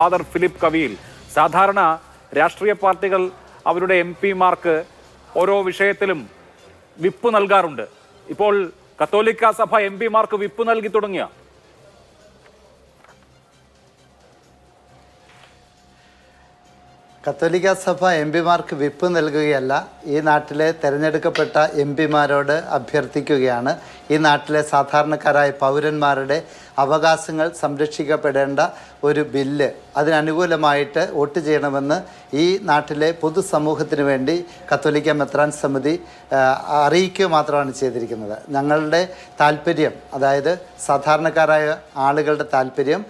Father Philip കവിയിൽ. സാധാരണ രാഷ്ട്രീയ പാർട്ടികൾ അവരുടെ എംപിമാർക്ക് ഓരോ വിഷയത്തിലും വിപ്പ് നൽകാറുണ്ട്. ഇപ്പോൾ കത്തോലിക്ക സഭ എംപിമാർക്ക് വിപ്പ് നൽകി തുടങ്ങിയ കത്തോലിക്ക സഭ എംപിമാർക്ക് വിപ്പ് നൽകുകയല്ല, ഈ നാട്ടിലെ തിരഞ്ഞെടുക്കപ്പെട്ട എംപിമാരോട് അഭ്യർത്ഥിക്കുകയാണ് ഈ നാട്ടിലെ സാധാരണക്കാരായ പൗരന്മാരുടെ അവകാശങ്ങൾ സംരക്ഷിക്കപ്പെടേണ്ട ഒരു ബില്ല് അതിനനുകൂലമായിട്ട് വോട്ട് ചെയ്യണമെന്ന് ഈ നാട്ടിലെ പൊതുസമൂഹത്തിന് വേണ്ടി കത്തോലിക്ക മെത്രാൻ സമിതി അറിയിക്കുക മാത്രമാണ് ചെയ്തിരിക്കുന്നത്. ഞങ്ങളുടെ താല്പര്യം, അതായത് സാധാരണക്കാരായ ആളുകളുടെ താല്പര്യം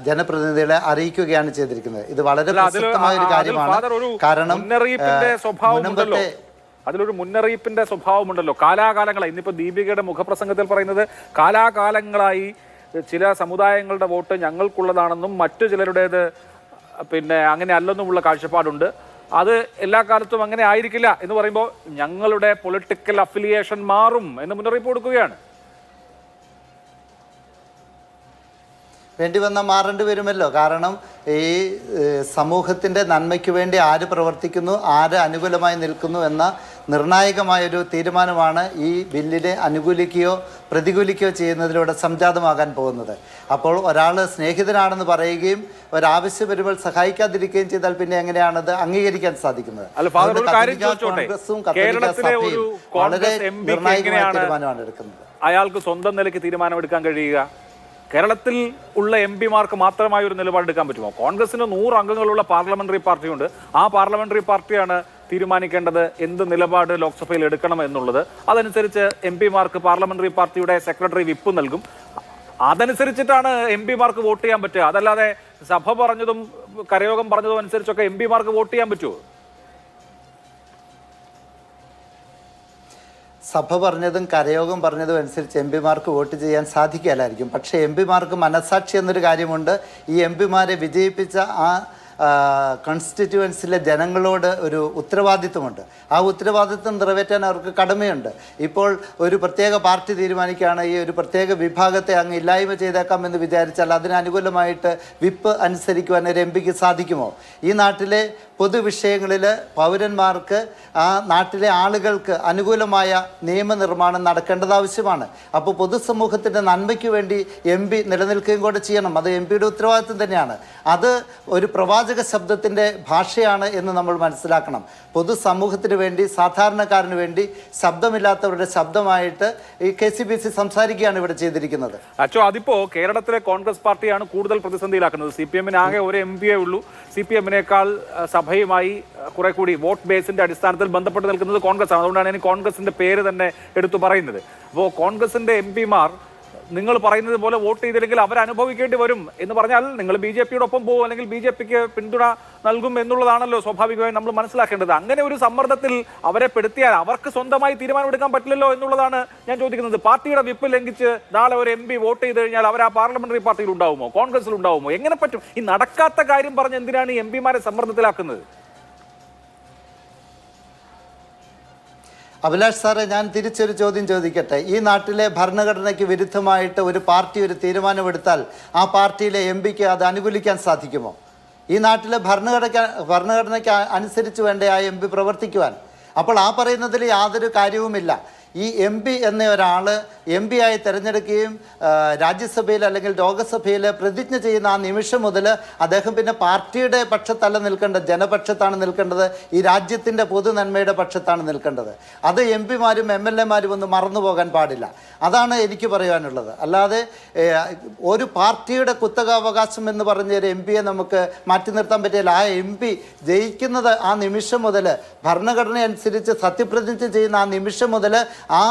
ജനപ്രതിനിധികളെ അറിയിക്കുകയാണ് ചെയ്തിരിക്കുന്നത്. ഇത് വളരെ പ്രസക്തമായ ഒരു കാര്യമാണ്. കാരണം അതിലൊരു മുന്നറിയിപ്പിന്റെ സ്വഭാവമുണ്ടല്ലോ. കാലാകാലങ്ങളായി, ഇന്നിപ്പോ ദീപികയുടെ മുഖപ്രസംഗത്തിൽ പറയുന്നത് കാലാകാലങ്ങളായി ചില സമുദായങ്ങളുടെ വോട്ട് ഞങ്ങൾക്കുള്ളതാണെന്നും മറ്റു ചിലരുടേത് അങ്ങനെ അല്ലെന്നുമുള്ള കാഴ്ചപ്പാടുണ്ട്. അത് എല്ലാ കാലത്തും അങ്ങനെ ആയിരിക്കില്ല എന്ന് പറയുമ്പോൾ ഞങ്ങളുടെ പൊളിറ്റിക്കൽ അഫിലിയേഷൻ മാറും എന്ന് മുന്നറിയിപ്പ് കൊടുക്കുകയാണ്. വേണ്ടി വന്നാൽ മാറേണ്ടി വരുമല്ലോ. കാരണം ഈ സമൂഹത്തിൻ്റെ നന്മയ്ക്ക് വേണ്ടി ആര് പ്രവർത്തിക്കുന്നു, ആര് അനുകൂലമായി നിൽക്കുന്നു എന്ന നിർണായകമായൊരു തീരുമാനമാണ് ഈ ബില്ലിനെ അനുകൂലിക്കുകയോ പ്രതികൂലിക്കുകയോ ചെയ്യുന്നതിലൂടെ സംജാതമാകാൻ പോകുന്നത്. അപ്പോൾ ഒരാൾ സ്നേഹിതനാണെന്ന് പറയുകയും ഒരാവശ്യം വരുമ്പോൾ സഹായിക്കാതിരിക്കുകയും ചെയ്താൽ പിന്നെ എങ്ങനെയാണത് അംഗീകരിക്കാൻ സാധിക്കുന്നത്? കോൺഗ്രസും കത്തോലിക്ക സഭയും വളരെ നിർണായകമായ തീരുമാനമാണ് എടുക്കുന്നത്. അയാൾക്ക് സ്വന്തം നിലയ്ക്ക് തീരുമാനമെടുക്കാൻ കഴിയുക? കേരളത്തിൽ ഉള്ള എംപിമാർക്ക് മാത്രമായി ഒരു നിലപാടെടുക്കാൻ പറ്റുമോ? കോൺഗ്രസിന് 100 അംഗങ്ങളുള്ള പാർലമെന്ററി പാർട്ടിയുണ്ട്. ആ പാർലമെന്ററി പാർട്ടിയാണ് തീരുമാനിക്കേണ്ടത് എന്ത് നിലപാട് ലോക്സഭയിൽ എടുക്കണം എന്നുള്ളത്. അതനുസരിച്ച് എംപിമാർക്ക് പാർലമെന്ററി പാർട്ടിയുടെ സെക്രട്ടറി വിപ്പ് നൽകും. അതനുസരിച്ചിട്ടാണ് എംപിമാർക്ക് വോട്ട് ചെയ്യാൻ പറ്റുക. അതല്ലാതെ സഭ പറഞ്ഞതും കരയോഗം പറഞ്ഞതും അനുസരിച്ചൊക്കെ എംപിമാർക്ക് വോട്ട് ചെയ്യാൻ പറ്റുമോ? സഭ പറഞ്ഞതും കരയോഗം പറഞ്ഞതും അനുസരിച്ച് എംപിമാർക്ക് വോട്ട് ചെയ്യാൻ സാധിക്കില്ലായിരിക്കും. പക്ഷേ എംപിമാർക്ക് മനസാക്ഷി എന്നൊരു കാര്യമുണ്ട്. ഈ എംപിമാരെ വിജയിപ്പിച്ച ആ കോൺസ്റ്റിറ്റ്യുവൻസിലെ ജനങ്ങളോട് ഒരു ഉത്തരവാദിത്വമുണ്ട്. ആ ഉത്തരവാദിത്വം നിറവേറ്റാൻ അവർക്ക് കടമയുണ്ട്. ഇപ്പോൾ ഒരു പ്രത്യേക പാർട്ടി തീരുമാനിക്കുകയാണ് ഈ ഒരു പ്രത്യേക വിഭാഗത്തെ അങ്ങ് ഇല്ലായ്മ ചെയ്തേക്കാമെന്ന് വിചാരിച്ചാൽ അതിനനുകൂലമായിട്ട് വിപ്പ് അനുസരിക്കുവാൻ ഒരു എംപിക്ക് സാധിക്കുമോ? ഈ നാട്ടിലെ പൊതുവിഷയങ്ങളിൽ പൗരന്മാർക്ക്, ആ നാട്ടിലെ ആളുകൾക്ക് അനുകൂലമായ നിയമനിർമ്മാണം നടക്കേണ്ടത് ആവശ്യമാണ്. അപ്പോൾ പൊതുസമൂഹത്തിൻ്റെ നന്മയ്ക്ക് വേണ്ടി എംപി നിലനിൽക്കുകയും കൂടെ ചെയ്യണം. അത് എംപിയുടെ ഉത്തരവാദിത്വം തന്നെയാണ്. അത് ഒരു പ്രവാചക ശബ്ദത്തിൻ്റെ ഭാഷയാണ് എന്ന് നമ്മൾ മനസ്സിലാക്കണം. പൊതുസമൂഹത്തിന് വേണ്ടി, സാധാരണക്കാരന് വേണ്ടി ശബ്ദമില്ലാത്തവരുടെ ശബ്ദമായിട്ട് ഈ KCBC സംസാരിക്കുകയാണ് ഇവിടെ ചെയ്തിരിക്കുന്നത്. അതിപ്പോ കേരളത്തിലെ കോൺഗ്രസ് പാർട്ടിയാണ് കൂടുതൽ പ്രതിസന്ധിയിലാക്കുന്നത്. CPM ആകെ ഒരു എംപിയേ ഉള്ളൂ. CPM-നേക്കാൾ സഭയുമായി കുറെ കൂടി വോട്ട് ബേസിന്റെ അടിസ്ഥാനത്തിൽ ബന്ധപ്പെട്ട് നിൽക്കുന്നത് കോൺഗ്രസ് ആണ്. അതുകൊണ്ടാണ് ഞാൻ കോൺഗ്രസിന്റെ പേര് തന്നെ എടുത്തു പറയുന്നത്. അപ്പോൾ കോൺഗ്രസിന്റെ എംപിമാർ നിങ്ങൾ പറയുന്നത് പോലെ വോട്ട് ചെയ്തില്ലെങ്കിൽ അവരനുഭവിക്കേണ്ടി വരും എന്ന് പറഞ്ഞാൽ നിങ്ങൾ BJP-യുടെ ഒപ്പം പോകും, അല്ലെങ്കിൽ BJP-ക്ക് പിന്തുണ നൽകും എന്നുള്ളതാണല്ലോ സ്വാഭാവികമായും നമ്മൾ മനസ്സിലാക്കേണ്ടത്. അങ്ങനെ ഒരു സമ്മർദ്ദത്തിൽ അവരെ പെടുത്തിയാൽ അവർക്ക് സ്വന്തമായി തീരുമാനമെടുക്കാൻ പറ്റില്ലല്ലോ എന്നുള്ളതാണ് ഞാൻ ചോദിക്കുന്നത്. പാർട്ടിയുടെ വിപ്പ് ലംഘിച്ച് നാളെ ഒരു MP വോട്ട് ചെയ്ത് കഴിഞ്ഞാൽ അവർ ആ പാർലമെന്ററി പാർട്ടിയിൽ ഉണ്ടാവുമോ, കോൺഗ്രസിൽ ഉണ്ടാവുമോ? എങ്ങനെ പറ്റും? ഈ നടക്കാത്ത കാര്യം പറഞ്ഞ് എന്തിനാണ് ഈ MP-മാരെ സമ്മർദ്ദത്തിലാക്കുന്നത്? അഭിലാഷ് സാറേ, ഞാൻ തിരിച്ചൊരു ചോദ്യം ചോദിക്കട്ടെ. ഈ നാട്ടിലെ ഭരണഘടനയ്ക്ക് വിരുദ്ധമായിട്ട് ഒരു പാർട്ടി ഒരു തീരുമാനമെടുത്താൽ ആ പാർട്ടിയിലെ MP-ക്ക് അത് അനുകൂലിക്കാൻ സാധിക്കുമോ? ഈ നാട്ടിലെ ഭരണഘടനയ്ക്ക് അനുസരിച്ച് വേണ്ടേ ആ MP പ്രവർത്തിക്കുവാൻ? അപ്പോൾ ആ പറയുന്നതിൽ യാതൊരു കാര്യവുമില്ല. ഈ MP എന്ന ഒരാൾ MP ആയി തിരഞ്ഞെടുക്കുകയും രാജ്യസഭയിൽ അല്ലെങ്കിൽ ലോകസഭയിൽ പ്രതിജ്ഞ ചെയ്യുന്ന ആ നിമിഷം മുതൽ അദ്ദേഹം പിന്നെ പാർട്ടിയുടെ പക്ഷത്തല്ല നിൽക്കേണ്ടത്, ജനപക്ഷത്താണ് നിൽക്കേണ്ടത്, ഈ രാജ്യത്തിൻ്റെ പൊതു നന്മയുടെ പക്ഷത്താണ് നിൽക്കേണ്ടത്. അത് MP-മാരും MLA-മാരും ഒന്നും മറന്നു പോകാൻ പാടില്ല. അതാണ് എനിക്ക് പറയാനുള്ളത്. അല്ലാതെ ഒരു പാർട്ടിയുടെ കുത്തകാവകാശം എന്ന് പറഞ്ഞ ഒരു MP-യെ നമുക്ക് മാറ്റി നിർത്താൻ പറ്റില്ല. ആ MP ജയിക്കുന്നത് ആ നിമിഷം മുതൽ, ഭരണഘടന അനുസരിച്ച് സത്യപ്രതിജ്ഞ ചെയ്യുന്ന ആ നിമിഷം മുതൽ ആ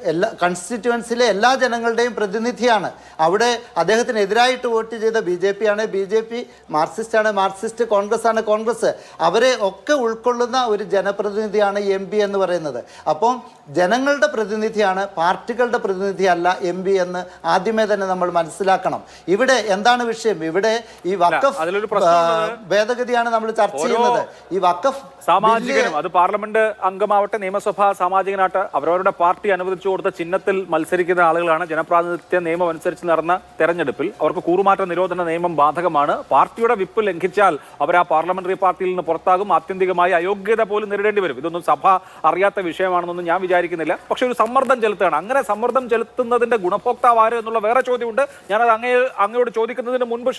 എല്ലാ കോൺസ്റ്റിറ്റ്യുവൻസിലെ എല്ലാ ജനങ്ങളുടെയും പ്രതിനിധിയാണ്. അവിടെ അദ്ദേഹത്തിനെതിരായിട്ട് വോട്ട് ചെയ്ത BJP ആണ് BJP, മാർക്സിസ്റ്റ് ആണ് മാർക്സിസ്റ്റ്, കോൺഗ്രസ് ആണ് കോൺഗ്രസ്. അവരെ ഒക്കെ ഉൾക്കൊള്ളുന്ന ഒരു ജനപ്രതിനിധിയാണ് MP എന്ന് പറയുന്നത്. അപ്പം ജനങ്ങളുടെ പ്രതിനിധിയാണ്, പാർട്ടികളുടെ പ്രതിനിധിയല്ല MP എന്ന് ആദ്യമേ തന്നെ നമ്മൾ മനസ്സിലാക്കണം. ഇവിടെ എന്താണ് വിഷയം? ഇവിടെ ഈ വഖഫ് ഭേദഗതിയാണ് നമ്മൾ ചർച്ച ചെയ്യുന്നത്. ഈ വഖഫ് സാമാജികനും, അത് പാർലമെന്റ് അംഗമാവട്ടെ, നിയമസഭാ സാമാജികൻ പ്രാദേശികനായിട്ട് അവരവരുടെ പാർട്ടി അനുവദിച്ചു കൊടുത്ത ചിഹ്നത്തിൽ മത്സരിക്കുന്ന ആളുകളാണ്. ജനപ്രാതിനിധ്യ നിയമം അനുസരിച്ച് നടന്ന തെരഞ്ഞെടുപ്പിൽ അവർക്ക് കൂറുമാറ്റ നിരോധന നിയമം ബാധകമാണ്. പാർട്ടിയുടെ വിപ്പ് ലംഘിച്ചാൽ അവർ ആ പാർലമെന്ററി പാർട്ടിയിൽ നിന്ന് പുറത്താകും. ആത്യന്തികമായി അയോഗ്യത പോലും നേരിടേണ്ടി വരും. ഇതൊന്നും സഭ അറിയാത്ത വിഷയമാണെന്നൊന്നും ഞാൻ വിചാരിക്കുന്നില്ല. പക്ഷെ ഒരു സമ്മർദ്ദം ചെലുത്തുകയാണ്. അങ്ങനെ സമ്മർദ്ദം ചെലുത്തുന്നതിന്റെ ഗുണഭോക്താവ് ആര് എന്നുള്ള വേറെ ചോദ്യമുണ്ട്. ഞാനത് അങ്ങയോട് ചോദിക്കുന്നതിന് മുൻപ്